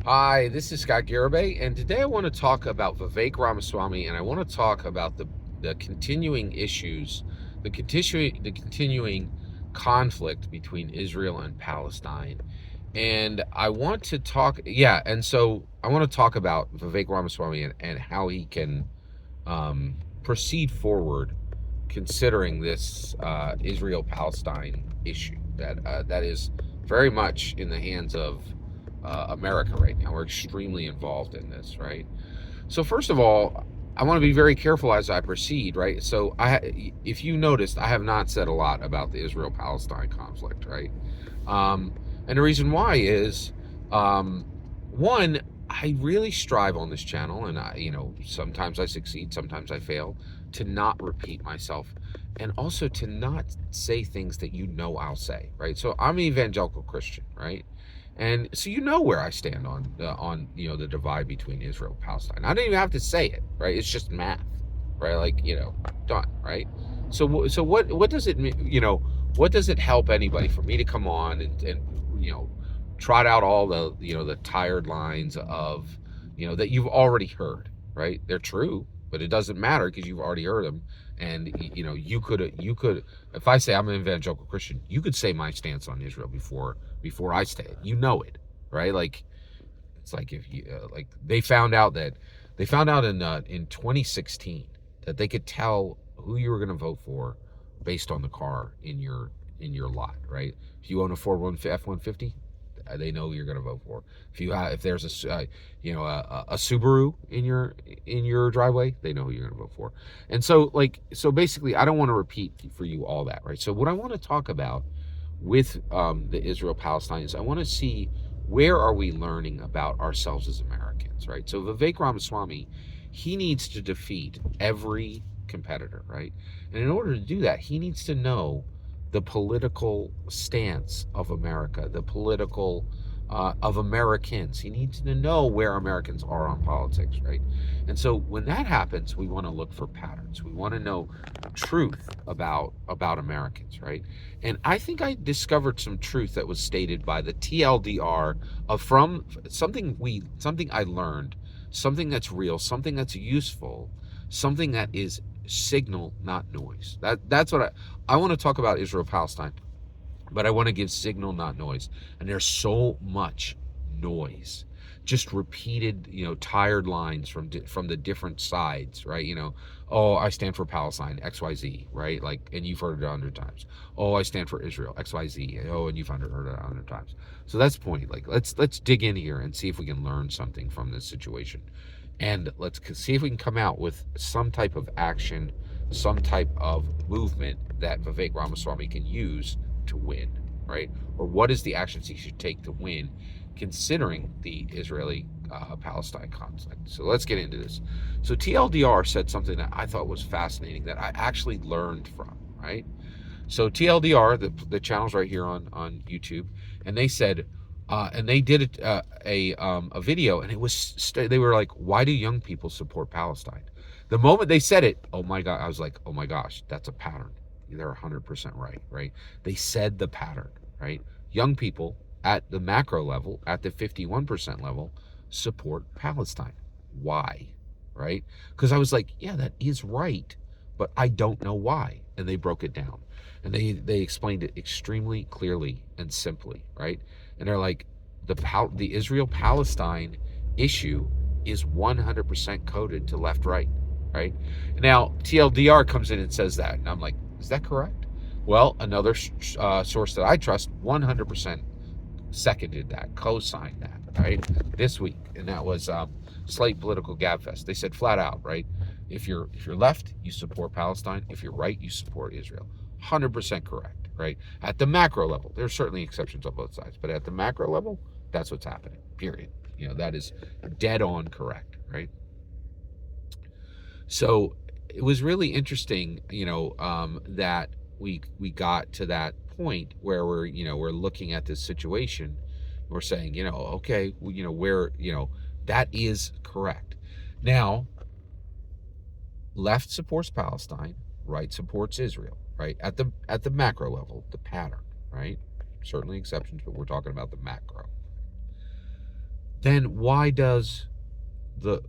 Hi, this is Scott Garibay, and today I want to talk about Vivek Ramaswamy, and I want to talk about the continuing issues, the continuing conflict between Israel and Palestine. And I want to talk, yeah, and so I want to talk about Vivek Ramaswamy and how he can proceed forward considering this Israel-Palestine issue that is very much in the hands of America right now. We're extremely involved in this, right? So first of all, I want to be very careful as I proceed, right? So if you noticed, I have not said a lot about the Israel-Palestine conflict, right? Um, and the reason why is, um, one, I really strive on this channel, and sometimes I succeed, sometimes I fail, to not repeat myself, and also to not say things that I'll say, right? So I'm an evangelical Christian, right? And so where I stand on the divide between Israel and Palestine. I don't even have to say it, right? It's just math, right? Like done, right? So what does it mean? What does it help anybody for me to come on and trot out all the tired lines of that you've already heard, right? They're true, but it doesn't matter because you've already heard them. And you could if I say I'm an evangelical Christian, you could say my stance on Israel before I say it. It, right? Like it's like if you like they found out in 2016 that they could tell who you were going to vote for based on the car in your lot, right? If you own a Ford F-150, they know who you're going to vote for. If there's a Subaru in your driveway, they know who you're going to vote for. And so basically, I don't want to repeat for you all that, right? So what I want to talk about with the Israel Palestine is I want to see where are we learning about ourselves as Americans, right? So Vivek Ramaswamy, he needs to defeat every competitor, right? And in order to do that, he needs to know the political stance of America, the political of Americans. He needs to know where Americans are on politics, right? And so when that happens, we want to look for patterns. We want to know truth about Americans, right? And I think I discovered some truth that was stated by the TLDR of from something I learned, something that's real, something that's useful, something that is signal, not noise. That's what I want to talk about Israel Palestine, but I want to give signal, not noise. And there's so much noise, just repeated, tired lines from the different sides, right? Oh, I stand for Palestine, XYZ, right? Like, and you've heard it 100 times. Oh, I stand for Israel, XYZ. Oh, and you've heard it 100 times. So that's the point. Like, let's dig in here and see if we can learn something from this situation, and let's see if we can come out with some type of action, some type of movement that Vivek Ramaswamy can use to win, right? Or what is the actions he should take to win, considering the Israeli Palestine conflict. So let's get into this. So TLDR said something that I thought was fascinating that I actually learned from, right? So TLDR, the channel's right here on YouTube, and they said, and they did a video, and it was they were like, why do young people support Palestine? The moment they said it, oh my God, I was like, oh my gosh, that's a pattern. They're 100% right, right? They said the pattern, right? Young people at the macro level, at the 51% level, support Palestine. Why? Right? Because I was like, yeah, that is right, but I don't know why. And they broke it down. And they explained it extremely clearly and simply, right? And they're like, the Israel-Palestine issue is 100% coded to left-right, right? Now, TLDR comes in and says that, and I'm like, is that correct? Well, another source that I trust 100% seconded that, co-signed that, right? This week, and that was Slate Political Gabfest. They said flat out, right? If you're left, you support Palestine. If you're right, you support Israel. 100% correct, right? At the macro level, there's certainly exceptions on both sides, but at the macro level, that's what's happening. Period. That is dead on correct, right? So it was really interesting, that we got to that point where we're looking at this situation. We're saying, okay, where, that is correct. Now, left supports Palestine, right supports Israel, right? At the macro level, the pattern, right? Certainly exceptions, but we're talking about the macro. then why does the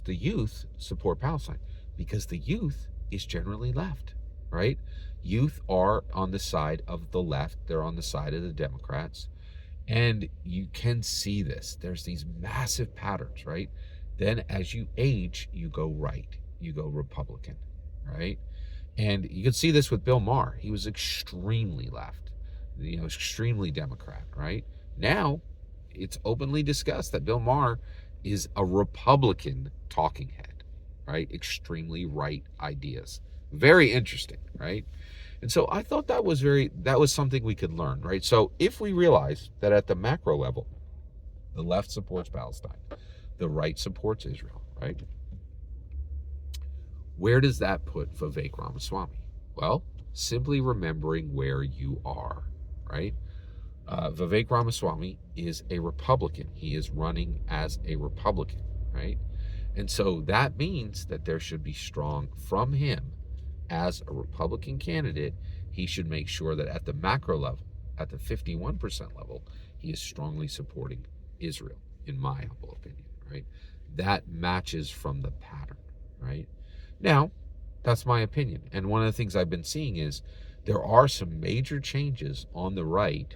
youth support Palestine? Because the youth is generally left, right? Youth are on the side of the left. They're on the side of the Democrats. And you can see this. There's these massive patterns, right? Then as you age, you go right. You go Republican, right? And you can see this with Bill Maher. He was extremely left, extremely Democrat, right? Now, it's openly discussed that Bill Maher is a Republican talking head, right? Extremely right ideas. Very interesting, right? And so I thought that was something we could learn, right? So if we realize that at the macro level, the left supports Palestine, the right supports Israel, right? Where does that put Vivek Ramaswamy? Well, simply remembering where you are, right? Vivek Ramaswamy is a Republican. He is running as a Republican, right? And so that means that there should be strong from him as a Republican candidate. He should make sure that at the macro level, at the 51% level, he is strongly supporting Israel, in my humble opinion, right? That matches from the pattern, right? Now, that's my opinion. And one of the things I've been seeing is there are some major changes on the right.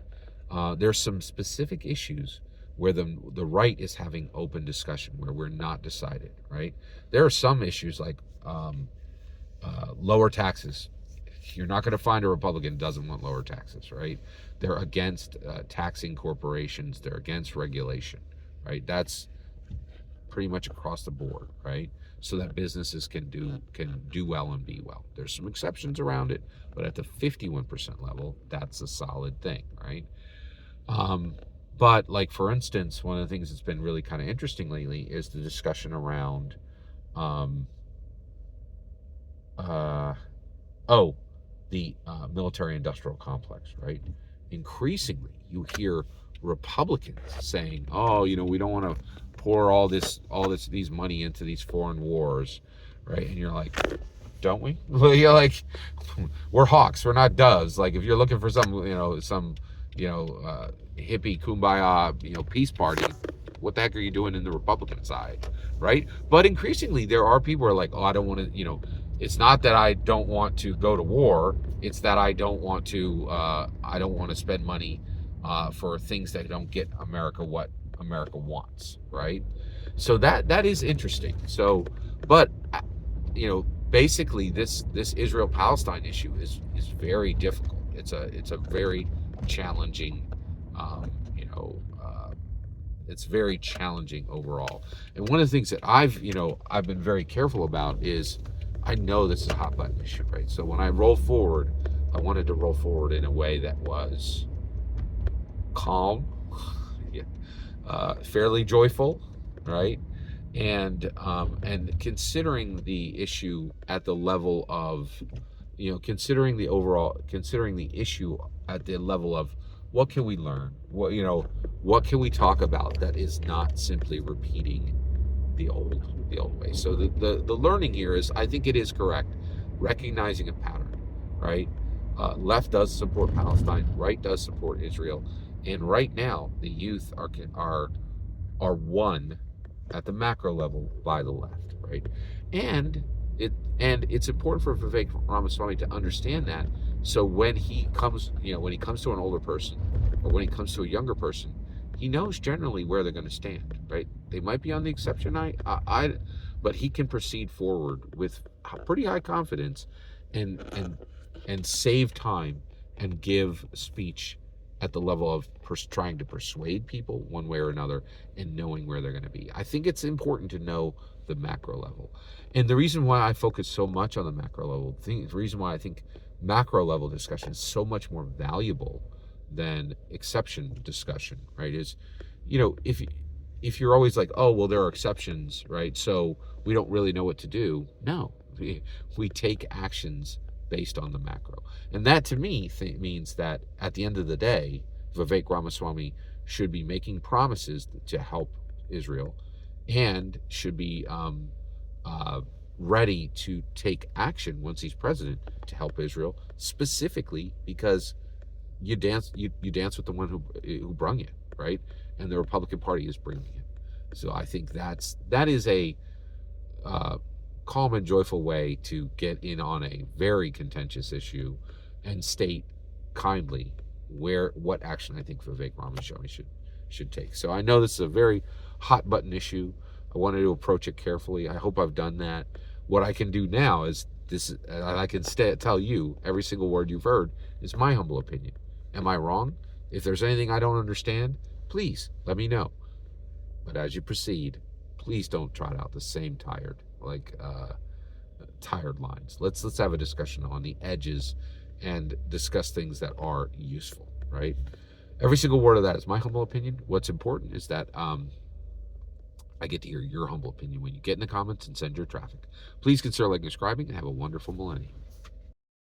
There's some specific issues where the right is having open discussion, where we're not decided, right? There are some issues like lower taxes. You're not going to find a Republican who doesn't want lower taxes, right? They're against taxing corporations. They're against regulation, right? That's pretty much across the board, right? So that businesses can do well and be well. There's some exceptions around it, but at the 51% level, that's a solid thing, right? But like, for instance, one of the things that's been really kind of interesting lately is the discussion around the military industrial complex, right? Increasingly, you hear Republicans saying, "Oh, we don't want to pour all these money into these foreign wars," right? And you're like, "Don't we?" Well, you're like, "We're hawks. We're not doves." Like, if you're looking for some hippie kumbaya, peace party, what the heck are you doing in the Republican side, right? But increasingly, there are people who are like, "Oh, I don't want to," it's not that I don't want to go to war. It's that I don't want to spend money for things that don't get America what America wants, right? So that is interesting. So, but basically, this Israel-Palestine issue is very difficult. It's a very challenging, it's very challenging overall. And one of the things that I've been very careful about is, I know this is a hot button issue, right? So when I roll forward, I wanted to roll forward in a way that was calm, fairly joyful, right? And considering the issue at the level of, considering the issue at the level of, what can we learn? What can we talk about that is not simply repeating the old way? So the learning here is, I think it is correct, recognizing a pattern, right? Left does support Palestine, right does support Israel, and right now the youth are won at the macro level by the left, right? And it's important for Vivek Ramaswamy to understand that. So when he comes to an older person, or when he comes to a younger person, he knows generally where they're going to stand, right? They might be on the exception, but he can proceed forward with pretty high confidence, and save time and give speech at the level of trying to persuade people one way or another, and knowing where they're going to be. I think it's important to know the macro level. And the reason why I focus so much on the macro level, the reason why I think macro level discussion is so much more valuable than exception discussion, right, is, if you're always like, "Oh, well, there are exceptions, right, so we don't really know what to do." No, we take actions based on the macro. And that, to me, means that at the end of the day, Vivek Ramaswamy should be making promises to help Israel, and should be ready to take action once he's president to help Israel, specifically because you dance with the one who brung you, right? and the Republican Party is bringing it. So I think that is a calm and joyful way to get in on a very contentious issue and state kindly what action I think Vivek Ramaswamy should take. So I know this is a very hot button issue. I wanted to approach it carefully. I hope I've done that. What I can do now is this: I can tell you every single word you've heard is my humble opinion. Am I wrong? If there's anything I don't understand, please let me know. But as you proceed, please don't trot out the same tired lines. Let's have a discussion on the edges and discuss things that are useful, right? Every single word of that is my humble opinion. What's important is that I get to hear your humble opinion when you get in the comments and send your traffic. Please consider liking and subscribing, and have a wonderful millennium.